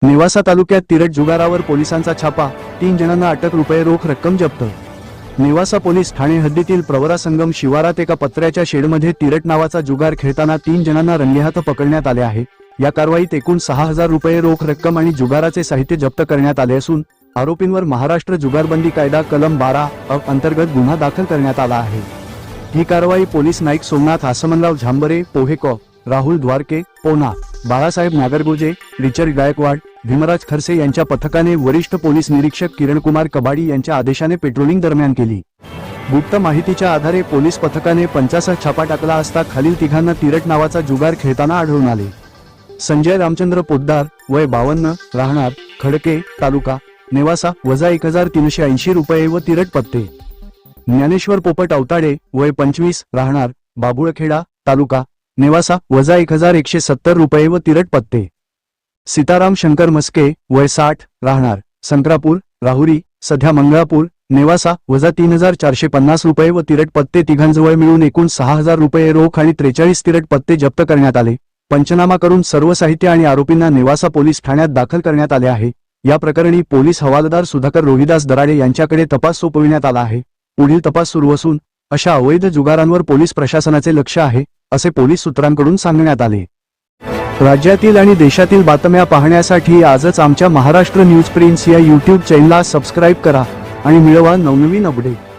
नेवासा तालुक्यात तिरट जुगारावर पोलिसांचा छापा, 3 जणांना अटक, रुपये रोख रक्कम जप्त। नेवासा पोलीस ठाणे हद्दीतील प्रवरा संगम शिवारात एका पत्र्याच्या शेडमध्ये तिरट नावाचा जुगार खेळताना 3 जणांना रंगेहाथ पकडण्यात आले आहे। या कारवाईत एकूण 6,000 रुपये रोख रक्कम आणि जुगाराचे साहित्य जप्त करण्यात आले असून आरोपींवर महाराष्ट्र जुगारबंदी कायदा कलम 12 अंतर्गत गुन्हा दाखल करण्यात आला आहे। ही कारवाई पोलीस नाईक सोमनाथ आसमनराव झांबरे, पोहेको, राहुल द्वारके, पोना, बाळासाहेब नागरगोजे, रिचर्ड गायकवाड, भीमराज खरसे यांच्या पथकाने वरिष्ठ पोलीस निरीक्षक किरणकुमार कबाडी यांच्या आदेशाने पेट्रोलिंग दरम्यान केली। गुप्त माहितीच्या आधारे पोलीस पथकाने 50 छापा टाकला असता खालील तिघांना तिरट नावाचा जुगार खेळताना आढळून आले। संजय रामचंद्र पोद्दार, वय 52, राहणार खडके, तालुका नेवासा, वजा 1380 रुपये व तिरट पत्ते। ज्ञानेश्वर पोपट अवताडे, वय 25, राहणार बाबुळखेडा, तालुका नेवासा, वजा 1170 रुपये व तिरट पत्ते। सीताराम शंकर मस्के, वय 60, राहणार संक्रापूर, राहुरी, सध्या मंगळापूर, नेवासा, वजा 3450 रुपये व तिरट पत्ते। तिघांजवळ मिळून एकूण 6,000 रुपये रोख आणि 43 तिरट पत्ते जप्त करण्यात आले। पंचनामा करून सर्व साहित्य आणि आरोपींना नेवासा पोलीस ठाण्यात दाखल करण्यात आले आहे। या प्रकरणी पोलीस हवालदार सुधाकर रोहिदास दराडे यांच्याकडे तपास सोपविण्यात आला आहे। पुढील तपास सुरू असून अशा अवैध जुगारांवर पोलीस प्रशासनाचे लक्ष आहे, असे पोलीस सूत्रांकडून सांगण्यात आले। राज्यातील आणि देशातील बातम्या पाहण्यासाठी आजच आमच्या महाराष्ट्र न्यूज प्रिन्स या YouTube चॅनलला सबस्क्राईब करा आणि मिळवा नवनवीन अपडेट।